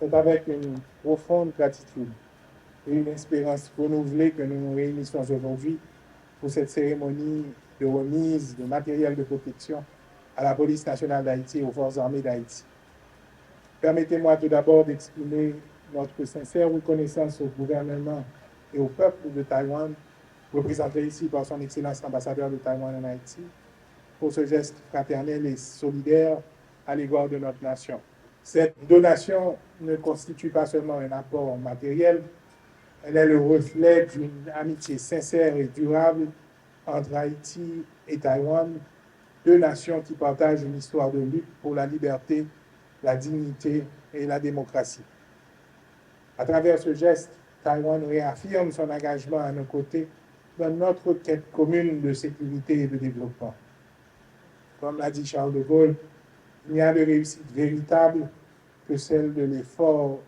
C'est avec une profonde gratitude et une espérance renouvelée que nous nous réunissons aujourd'hui pour cette cérémonie de remise de matériel de protection à la police nationale d'Haïti et aux forces armées d'Haïti. Permettez-moi tout d'abord d'exprimer notre sincère reconnaissance au gouvernement et au peuple de Taïwan, représenté ici par son Excellence l'ambassadeur de Taïwan en Haïti, pour ce geste fraternel et solidaire à l'égard de notre nation. Cette donation ne constitue pas seulement un apport matériel, elle est le reflet d'une amitié sincère et durable entre Haïti et Taïwan, deux nations qui partagent une histoire de lutte pour la liberté, la dignité et la démocratie. À travers ce geste, Taïwan réaffirme son engagement à nos côtés dans notre quête commune de sécurité et de développement. Comme l'a dit Charles de Gaulle, il n'y a de réussite véritable que celle de l'effort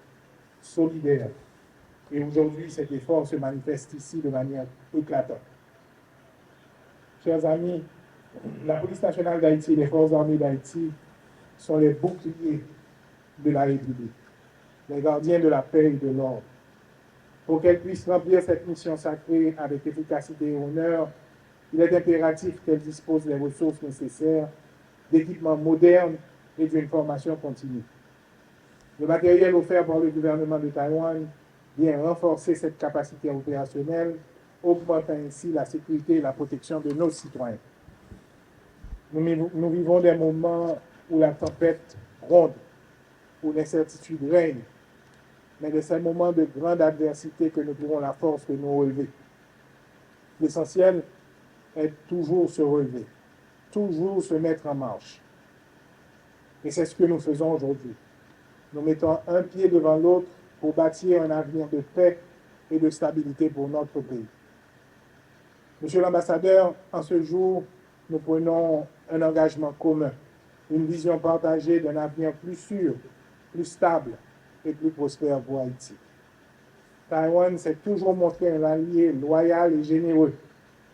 solidaire. Et aujourd'hui, cet effort se manifeste ici de manière éclatante. Chers amis, la police nationale d'Haïti et les forces armées d'Haïti sont les boucliers de la République, les gardiens de la paix et de l'ordre. Pour qu'elles puissent remplir cette mission sacrée avec efficacité et honneur, il est impératif qu'elles disposent des ressources nécessaires, d'équipements modernes et d'une formation continue. Le matériel offert par le gouvernement de Taïwan vient renforcer cette capacité opérationnelle, augmentant ainsi la sécurité et la protection de nos citoyens. Nous vivons des moments où la tempête gronde, où l'incertitude règne, mais de ces moments de grande adversité que nous trouvons la force de nous relever. L'essentiel est toujours se relever, toujours se mettre en marche. Et c'est ce que nous faisons aujourd'hui. Nous mettons un pied devant l'autre pour bâtir un avenir de paix et de stabilité pour notre pays. Monsieur l'ambassadeur, en ce jour, nous prenons un engagement commun, une vision partagée d'un avenir plus sûr, plus stable et plus prospère pour Haïti. Taïwan s'est toujours montré un allié loyal et généreux,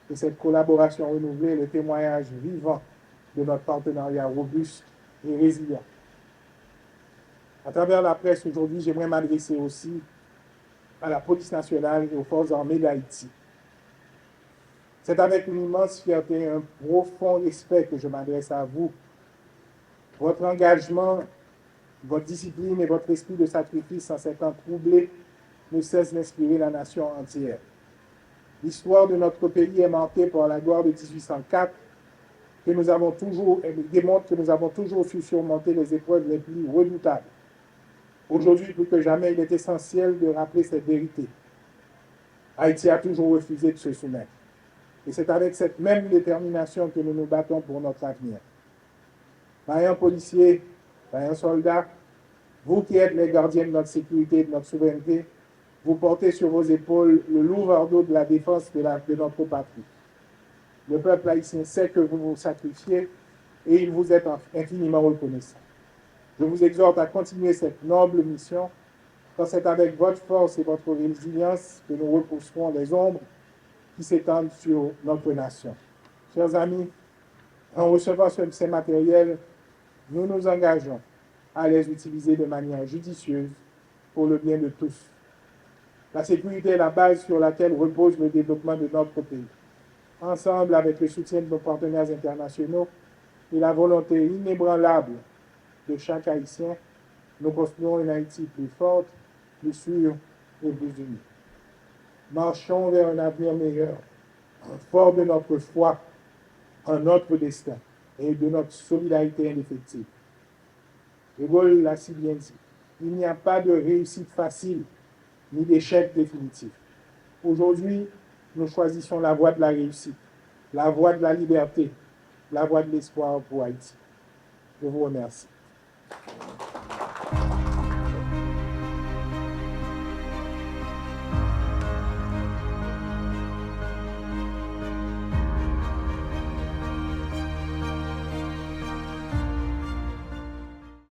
et cette collaboration renouvelée est le témoignage vivant de notre partenariat robuste et résilient. À travers la presse aujourd'hui, j'aimerais m'adresser aussi à la police nationale et aux forces armées d'Haïti. C'est avec une immense fierté et un profond respect que je m'adresse à vous. Votre engagement, votre discipline et votre esprit de sacrifice en ces temps troublés ne cessent d'inspirer la nation entière. L'histoire de notre pays est marquée par la gloire de 1804, que nous avons toujours, et démontre que nous avons toujours su surmonter les épreuves les plus redoutables. Aujourd'hui, plus que jamais, il est essentiel de rappeler cette vérité. Haïti a toujours refusé de se soumettre. Et c'est avec cette même détermination que nous nous battons pour notre avenir. Vaillants policiers, vaillants soldats, vous qui êtes les gardiens de notre sécurité et de notre souveraineté, vous portez sur vos épaules le lourd fardeau de la défense de notre patrie. Le peuple haïtien sait que vous vous sacrifiez et il vous est infiniment reconnaissant. Je vous exhorte à continuer cette noble mission, car c'est avec votre force et votre résilience que nous repousserons les ombres qui s'étendent sur notre nation. Chers amis, en recevant ces matériels, nous nous engageons à les utiliser de manière judicieuse pour le bien de tous. La sécurité est la base sur laquelle repose le développement de notre pays. Ensemble, avec le soutien de nos partenaires internationaux et la volonté inébranlable de chaque Haïtien, nous construisons une Haïti plus forte, plus sûre et plus unie. Marchons vers un avenir meilleur, fort de notre foi en notre destin et de notre solidarité indéfectible. De Gaulle l'a si bien dit, il n'y a pas de réussite facile ni d'échec définitif. Aujourd'hui, nous choisissons la voie de la réussite, la voie de la liberté, la voie de l'espoir pour Haïti. Je vous remercie.